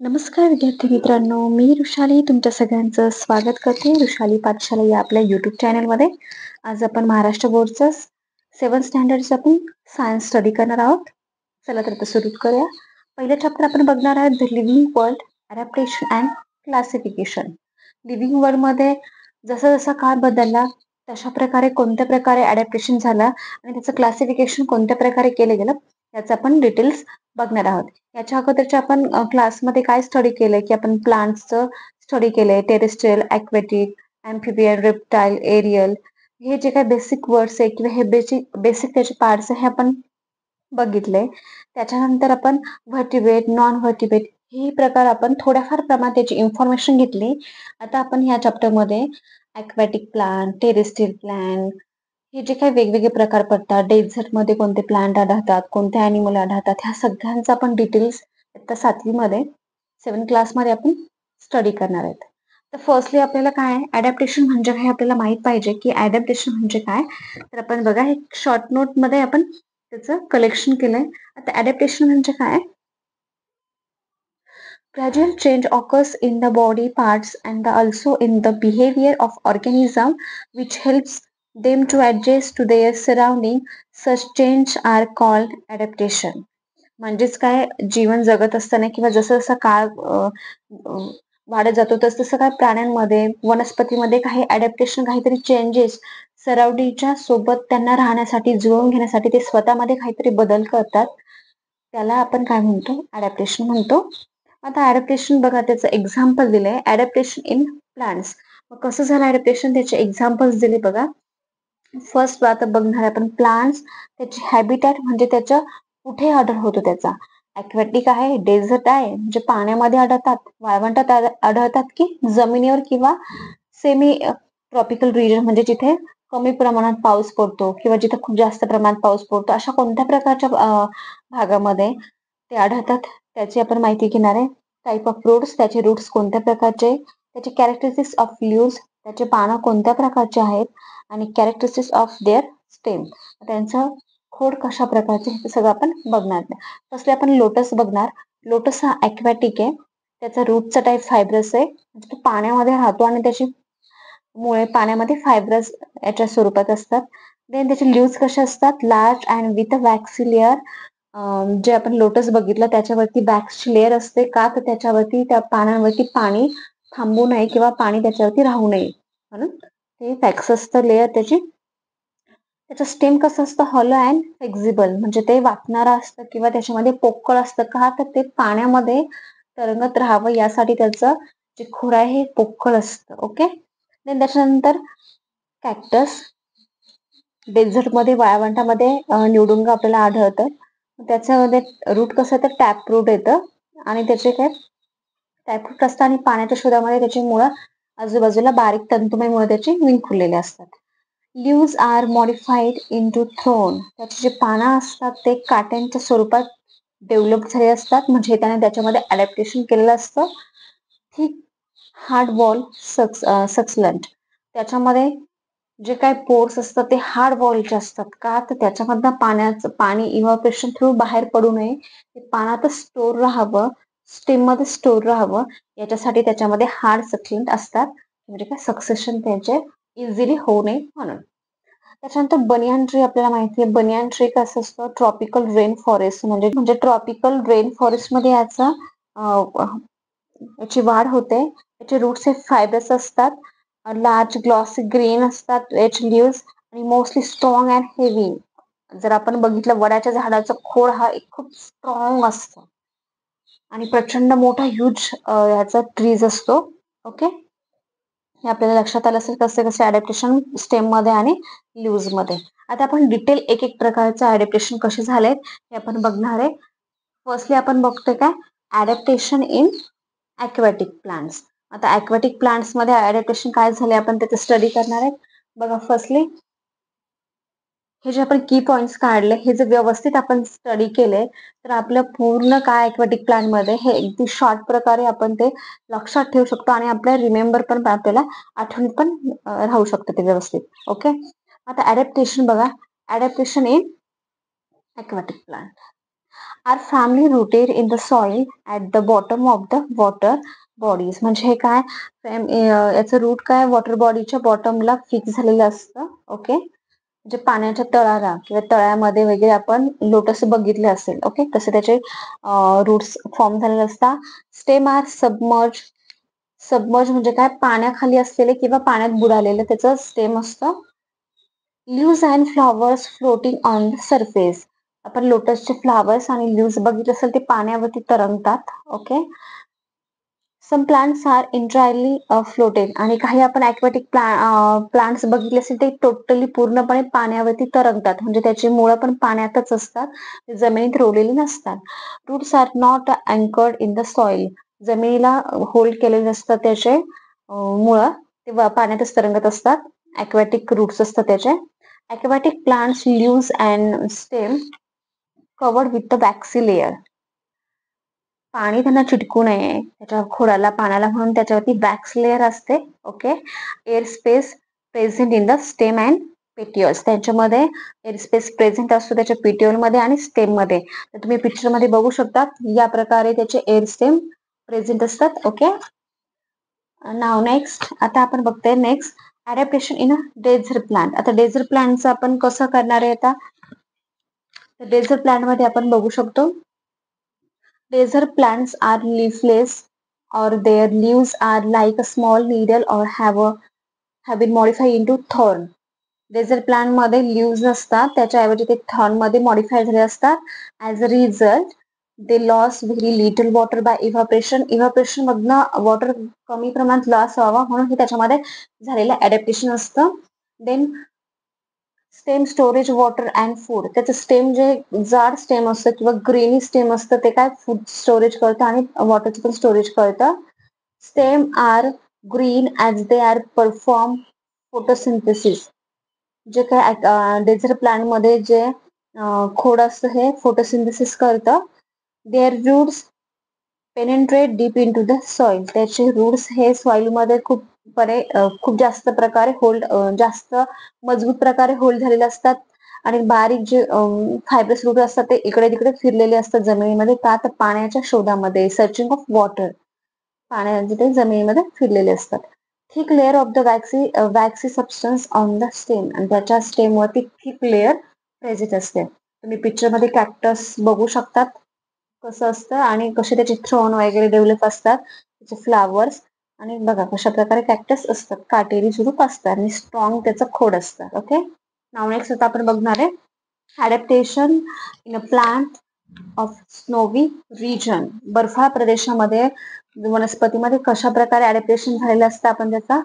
नमस्कार विद्यार्थी मित्रांनो, मी ऋषाली तुमच्या सगळ्यांचं स्वागत करते ऋषाली पाठशाला या आपल्या यूट्यूब चॅनलमध्ये. आज आपण महाराष्ट्र बोर्डचं 7th स्टँडर्डचं आपण सायन्स स्टडी करणार आहोत. चला तर सुरू करूया. पहिलं चॅप्टर आपण बघणार आहोत the living world, adaptation and classification. Living वर्ल्डमध्ये जसा जसा काळ बदलला तशा प्रकारे कोणत्या प्रकारे अडॅप्टेशन झालं आणि त्याचं क्लासिफिकेशन कोणत्या प्रकारे केलं गेलं याचं आपण डिटेल्स बघणार आहोत. याच्या अगोदरच्या आपण क्लासमध्ये काय स्टडी केलंय की आपण प्लांट्सचं स्टडी केलंय, terrestrial, aquatic, amphibian, reptile, aerial. हे जे काही बेसिक वर्ड्स आहे किंवा हे बेसिक त्याचे पार्ट्स आहे हे आपण बघितले. त्याच्यानंतर आपण व्हर्टिब्रेट, नॉन व्हर्टिब्रेट हे प्रकार आपण थोड्याफार प्रमाणात त्याची इन्फॉर्मेशन घेतली. आता आपण ह्या चॅप्टरमध्ये ॲक्वॅटिक प्लांट, टेरेस्ट्रियल प्लांट हे जे काही वेगवेगळे प्रकार पडतात, डेझर्टमध्ये कोणते प्लांट आढळतात, कोणते ॲनिमल आढळतात, ह्या सगळ्यांचा आपण डिटेल्स आता 7वीमध्ये 7th क्लासमध्ये आपण स्टडी करणार आहेत. तर फर्स्टली आपल्याला काय आहे, ॲडॅप्टेशन म्हणजे काय आपल्याला माहित पाहिजे की ॲडॅप्टेशन म्हणजे काय. तर आपण बघा हे शॉर्ट नोटमध्ये आपण त्याचं कलेक्शन केलंय. आता ॲडॅप्टेशन म्हणजे काय, gradual change occurs in the body parts and also in the behavior of organism which helps them to adjust to their surrounding. Such change are called adaptation. म्हणजेच काय, जीवन जगत असताना किंवा जसं जसं काळ वाढत जातो तसं तसं काय प्राण्यांमध्ये, वनस्पतीमध्ये काही ॲडॅप्टेशन, काहीतरी चेंजेस सराउंडिंगच्या सोबत त्यांना राहण्यासाठी, जुळवून घेण्यासाठी ते स्वतःमध्ये काहीतरी बदल करतात. त्याला आपण काय म्हणतो, ॲडॅप्टेशन म्हणतो. आता ॲडॅप्टेशन बघा, त्याचं एक्झाम्पल दिलंय, ॲडॅप्टेशन इन प्लांट्स. मग कसं झालं ॲडॅप्टेशन, त्याचे एक्झाम्पल्स दिले बघा. फर्स्ट आता बघणार आपण प्लांट्स, त्याची हॅबिटॅट म्हणजे त्याच्या कुठे आढळ होतो त्याचा. ॲक्वॅटिक आहे, डेझर्ट आहे म्हणजे पाण्यामध्ये आढळतात, वाळवंटात आढळतात की जमिनीवर किंवा सेमी ट्रॉपिकल रिजन म्हणजे जिथे कमी प्रमाणात पाऊस पडतो किंवा जिथे खूप जास्त प्रमाणात पाऊस पडतो, अशा कोणत्या प्रकारच्या भागामध्ये ते आढळतात त्याची आपण माहिती घेणार आहे. टाईप ऑफ रूट्स, त्याचे रूट्स कोणत्या प्रकारचे, त्याचे कॅरेक्टरिस्टिक्स ऑफ लीव्स, त्याचे पानं कोणत्या प्रकारचे आहेत आणि कॅरेक्टरिस्टिक्स ऑफ देअर स्टेम, त्यांचं खोड कशा प्रकारचे, हे सगळं आपण बघणार. फर्स्टली आपण लोटस बघणार. लोटस हा ॲक्वॅटिक आहे, त्याचा रूटचा टाईप फायब्रस आहे, म्हणजे तो पाण्यामध्ये राहतो आणि त्याची मुळे पाण्यामध्ये फायब्रस याच्या स्वरूपात असतात. देन त्याचे लीव्स कसे असतात, large and with a waxy layer. जे आपण लोटस बघितलं त्याच्यावरती वॅक्सची लेअर असते, का तर त्याच्यावरती त्या पानांवरती पाणी थांबू नये किंवा पाणी त्याच्यावरती राहू नये म्हणून ते वॅक्स असतं लेअर त्याची. त्याचं स्टेम कसं असतं, हॉलो अँड फ्लेक्झिबल, म्हणजे ते वाकणारं असतं किंवा त्याच्यामध्ये पोकळ असतं, का तर ते पाण्यामध्ये तरंगत राहावं यासाठी त्याचं जे खोड आहे हे पोकळ असतं. ओके. देन त्याच्यानंतर कॅक्टस, डेझर्टमध्ये, वाळवंटामध्ये निवडुंग आपल्याला आढळतं. त्याच्यामध्ये रूट कसं तर टॅप रूट येतं आणि त्याचे काय टॅप रूट असतं आणि पाण्याच्या शोधामध्ये त्याची मुळं आजूबाजूला बारीक तंतुमय मुळं त्याची विंखुरलेले असतात. Leaves are modified into thorn, त्याची जे पानं असतात ते काट्यांच्या स्वरूपात डेव्हलप झाले असतात, म्हणजे त्याने त्याच्यामध्ये ॲडॅप्टेशन केलेलं असतं. थिक हार्ड वॉल सक्सलंट, त्याच्यामध्ये जे काही पोर्स असतात ते हार्ड वॉलचे असतात, का तर त्याच्यामधनं पाणी इव्हॅपोरेशन थ्रू बाहेर पडू नये, ते पाण्यातच स्टोर राहावं, स्टेम मध्ये स्टोर राहावं याच्यासाठी त्याच्यामध्ये हार्ड सक्सलंट असतात, म्हणजे काय सक्सेशन त्याचे इझिली होऊ नये म्हणून. त्याच्यानंतर बनियान ट्री आपल्याला माहिती आहे. बनियान ट्री कसं असतं, ट्रॉपिकल रेन फॉरेस्ट म्हणजे ट्रॉपिकल रेन फॉरेस्ट मध्ये याची वाढ होते. याचे रूट्स हे फायबर्स असतात, लार्ज ग्लॉसी ग्रीन असतात याचे लीव्स आणि मोस्टली स्ट्रॉंग अँड हेवी. जर आपण बघितलं वडाच्या झाडाचा खोड हा एक खूप स्ट्रॉंग असतो आणि प्रचंड मोठा ह्यूज याचा ट्रीज असतो. ओके, हे आपल्याला लक्षात आलं असेल कसे कसे ॲडॅप्टेशन स्टेम मध्ये आणि लीव्स मध्ये. आता आपण डिटेल एक एक प्रकारचं ॲडॅप्टेशन कसे झालेत हे आपण बघणार आहे. फर्स्टली आपण बघतोय काय, ॲडॅप्टेशन इन ॲक्वॅटिक प्लांट्स. आता ॲक्वॅटिक प्लांट्स मध्ये ॲडॅप्टेशन काय झाले आपण त्याचं स्टडी करणार आहे. बघा, फर्स्टली हे जे आपण की पॉइंट्स काढले हे जर व्यवस्थित आपण स्टडी केले तर आपलं पूर्ण काय ॲक्वॅटिक प्लांट मध्ये हे अगदी शॉर्ट प्रकारे आपण ते लक्षात ठेवू शकतो आणि आपल्या रिमेंबर पण आपल्याला आठवणीत पण राहू शकतं ते व्यवस्थित. ओके. आता ॲडॅप्टेशन बघा, adaptation in aquatic plant. Are firmly rooted in the soil at the bottom of the water bodies. म्हणजे हे काय, याचं रूट काय वॉटर बॉडीच्या बॉटमला फिक्स झालेलं असतं. ओके, म्हणजे पाण्याच्या तळाला किंवा तळ्यामध्ये वगैरे आपण लोटस बघितले असेल. ओके, तसे त्याचे रूट्स फॉर्म झालेले असतात. Stem R submerge. सबमर्ज म्हणजे काय, पाण्याखाली असलेले किंवा पाण्यात बुडालेलं त्याचं स्टेम असतं. Leaves and flowers floating on the surface. आपण लोटसचे फ्लावर्स आणि लीव्स बघितले असेल ते पाण्यावरती तरंगतात. Okay, some plants are entirely floated. आणि काही आपण ॲक्वॅटिक प्लांट्स बघितले असेल ते टोटली पूर्णपणे पाण्यावरती तरंगतात, म्हणजे त्याची मुळं पण पाण्यातच असतात, ते जमिनीत रोवलेली नसतात. Roots are not anchored in the soil. जमिनीला होल्ड केलेले नसतात त्याचे मुळं, ते पाण्यातच तरंगत असतात. ॲक्वॅटिक रूट्स असतात त्याचे. Aquatic plants leaves and stem covered with the waxy layer. पाणी त्यांना चिटकू नये त्याच्या खोडाला पाण्याला म्हणून त्याच्यावरती वॅक्स लेअर असते. Okay, air space present in the stem and petioles. त्यांच्यामध्ये एअर स्पेस प्रेझेंट असतो त्याच्या पेटिओल मध्ये आणि स्टेम मध्ये. तर तुम्ही पिक्चर मध्ये बघू शकता या प्रकारे त्याचे एअर स्टेम प्रेझेंट असतात. ओके, नाव नेक्स्ट आता आपण बघतोय next adaptation in a desert plant. आता डेझर्ट प्लांटचं आपण कसं करणार आहे आता, डेझर्ट प्लांट मध्ये आपण बघू शकतो desert plants are leafless or their leaves are like a small needle or have been modified into thorn. Desert plant मध्ये लीव्स नसतात, त्याच्याऐवजी ते थॉर्न मध्ये मॉडिफाय झाले असतात. As a result they loss very little water bye evaporation. Evaporation मधनं water कमी प्रमाणात लॉस व्हावा म्हणून हे त्याच्यामध्ये झालेलं ॲडॅप्टेशन असतं. Then stem storage water and food. त्याचं स्टेम जे जाड स्टेम असतं किंवा ग्रेनी स्टेम असतं ते काय फूड स्टोरेज करतं आणि वॉटरचं पण स्टोरेज करतं. Stem are green as they are perform photosynthesis. जे काय डेझर्ट प्लांट मध्ये जे खोड असतं हे फोटोसिंथेसिस करतं. Their roots penetrate deep in to the soil. त्याचे रूट्स हे सॉइलमध्ये खूप जास्त प्रकारे होल्ड जास्त मजबूत प्रकारे होल्ड झालेले असतात आणि बारीक जे फायब्रस रूट असतात ते इकडे तिकडे फिरलेले असतात जमिनीमध्ये, का तर पाण्याच्या शोधामध्ये, सर्चिंग ऑफ वॉटर, पाण्याचे ते जमिनीमध्ये फिरलेले असतात. Thick layer of the waxy substance on the stem. आणि त्याच्या स्टेमवरती थिक लेअर प्रेझेंट असते. तुम्ही पिक्चरमध्ये कॅक्टस बघू शकतात कसं असतं आणि कसे त्याचे थ्रोन वगैरे डेव्हलप असतात, त्याचे फ्लावर्स. आणि बघा कशा प्रकारे कॅक्टस असतात, काटेरी झुडूप असतात आणि स्ट्रॉंग त्याचं खोड असतं. ओके, नाव नेक्स्ट आता आपण बघणार आहे adaptation in a plant of snowy region. बर्फाळ प्रदेशामध्ये वनस्पतीमध्ये कशा प्रकारे ॲडॅप्टेशन झालेलं असतं आपण त्याचा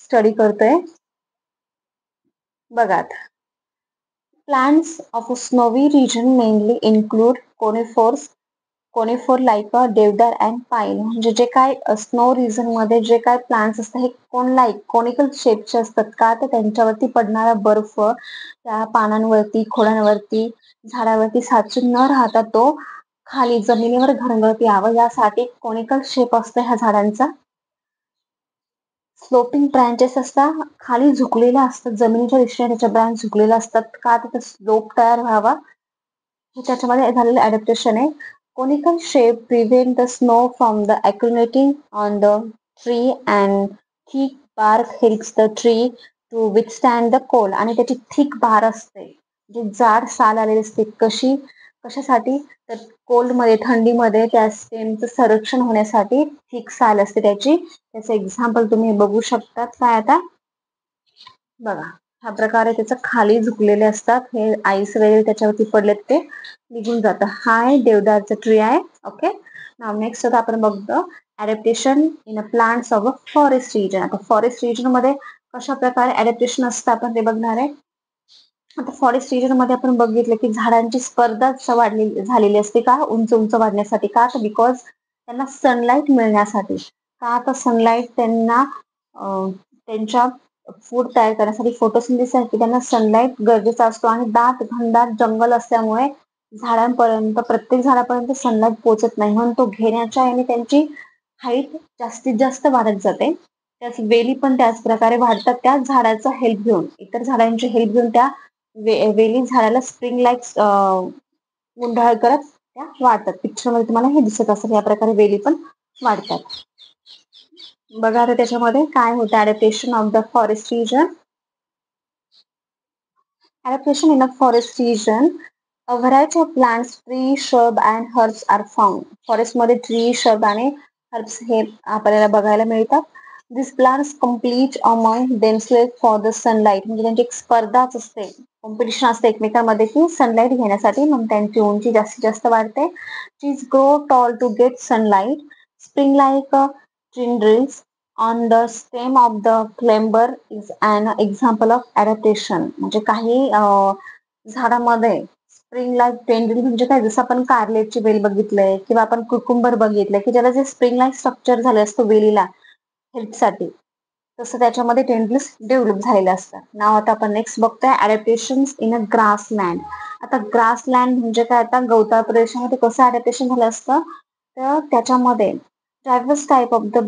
स्टडी करतोय. बघा, plants of a snowy region mainly include conifer like deodar and pine. म्हणजे जे काय स्नो रिजन मध्ये जे काय प्लांट्स असतात हे कोन लाईक कोनिकल शेपचे असतात, का तर त्यांच्यावरती पडणारा बर्फ त्या पानांवरती, खोडांवरती, झाडावरती साचून न राहता तो खाली जमिनीवर घरंगळत यावं यासाठी कोनिकल शेप असतो ह्या झाडांचा. स्लोपिंग ब्रांचेस असतात, खाली झुकलेल्या असतात, जमिनीच्या दिशेने त्याच्या ब्रांच झुकलेल्या असतात, का तर स्लोप तयार व्हावा हे त्याच्यामध्ये झालेलं ॲडॅप्टेशन आहे. Conical shape prevent the snow from the accumulating on the tree and thick bark helps the tree to withstand the cold. आणि त्याची थिक बार असते, जी जाड साल आलेली असते, कशासाठी तर कोल्डमध्ये, थंडीमध्ये त्या स्टेमचं संरक्षण होण्यासाठी थिक साल असते त्याची. त्याचं एक्झाम्पल तुम्ही बघू शकतात. काय आता बघा, ह्या प्रकारे त्याचं खाली झुकलेले असतात, हे आईस वगैरे त्याच्यावरती पडलेत ते निघून जातं. हा आहे देवदारचं ट्री आहे. ओके, नाव नेक्स्ट आता आपण बघतो adaptation in a plants of a forest region. आता फॉरेस्ट रिजन मध्ये कशा प्रकारे ॲडॅप्टेशन असतं आपण ते बघणार आहे. आता फॉरेस्ट रिजन मध्ये आपण बघितलं की झाडांची स्पर्धा झालेली असते, का उंच उंच वाढण्यासाठी, का तर बिकॉज त्यांना सनलाईट मिळण्यासाठी, का तर सनलाईट त्यांना त्यांच्या फूड तयार करण्यासाठी, फोटोसिंथेसिससाठी त्यांना सनलाईट गरजेचा असतो. आणि घनदाट जंगल असल्यामुळे प्रत्येक झाडापर्यंत सनलाईट पोहोचत नाही, म्हणून तो घेण्याच्या आणि त्यांची हाईट जास्तीत जास्त वाढत जाते. त्याच वेली पण त्याच प्रकारे वाढतात त्याच झाडाचा हेल्प घेऊन, इतर झाडांची हेल्प घेऊन त्या वेली झाडाला स्प्रिंग लाईक गुंडाळ करत त्या वाढतात. पिक्चरमध्ये तुम्हाला हे दिसत असेल, या प्रकारे वेली पण वाढतात. बघा आता त्याच्यामध्ये काय होतं, adaptation of the forest region. Adaptation in a forest region, a variety of plants, trees, shrub and herbs are found. फॉरेस्टमध्ये ट्री, shrub आणि herbs हे आपल्याला बघायला मिळतात. These plants compete among themselves for the sunlight. म्हणजे त्यांची एक स्पर्धाच असते, कॉम्पिटिशन असते एकमेकांमध्ये की सनलाईट घेण्यासाठी, मग त्यांची उंची जास्तीत जास्त वाढते. Trees grow tall to get sunlight. Spring like tendrils on the stem of the climber is an example of adaptation. म्हणजे काही झाडामध्ये स्प्रिंग लाईक टेंड्रिल म्हणजे काय, जसं आपण कारलेटची वेल बघितलंय किंवा आपण कुकुंबर बघितलंय की ज्याला जे स्प्रिंग लाईक स्ट्रक्चर झाले असतं वेलीला हेल्पसाठी, तसं त्याच्यामध्ये टेंड्रिल्स डेव्हलप झालेले असतात. नाव आता आपण नेक्स्ट बघतोय ॲडॅप्टेशन इन अ ग्रासलँड. आता ग्रासलँड म्हणजे काय, आता गवताळ प्रदेशामध्ये कसं ॲडॅप्टेशन झालं असतं, तर त्याच्यामध्ये diverse type of the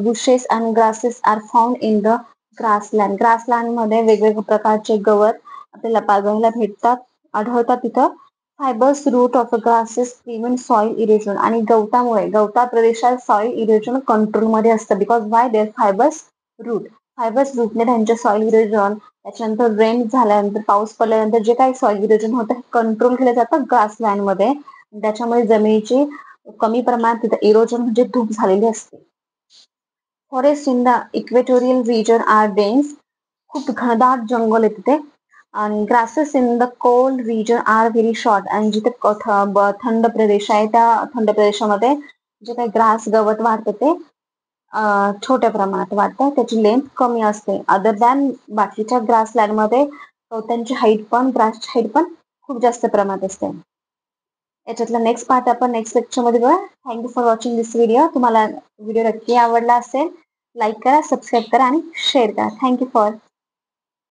bushes and grasses are found in the grassland. ग्रासलँडमध्ये वेगवेगळ्या प्रकारचे गवत आपल्याला बघायला भेटतात, आढळतात तिथं. Fibres root of grasses prevent soil erosion. आणि गवतामुळे गवताळ प्रदेशात सॉइल इरोजन कंट्रोलमध्ये असतं. Because why there fibres root. Fibres रूटने त्यांचे सॉइल इरोजन, त्याच्यानंतर रेन झाल्यानंतर, पाऊस पडल्यानंतर जे काही सॉइल इरोजन होतं हे कंट्रोल केलं जातं ग्रासलँडमध्ये. त्याच्यामुळे जमिनीची कमी प्रमाणात तिथे इरोजन म्हणजे धूप झालेली असते. Forest in the equatorial region are dense. खूप घनदाट जंगल आहे तिथे. आणि grasses in the cold region are very short. आणि जिथे थंड प्रदेश आहे त्या थंड प्रदेशामध्ये जे काही ग्रास गवत वाढतं ते छोट्या प्रमाणात वाढतं, त्याची लेंथ कमी असते. अदर दॅन बाकीच्या ग्रासलँडमध्ये गवतांची हाईट पण, ग्रासची हाईट पण खूप जास्त प्रमाणात असते. याच्यातला नेक्स्ट पार्ट आपण नेक्स्ट लेक्चरमध्ये बघा. Thank you for watching this video. तुम्हाला व्हिडिओ नक्की आवडला असेल, लाईक करा, सबस्क्राईब करा आणि शेअर करा. Thank you for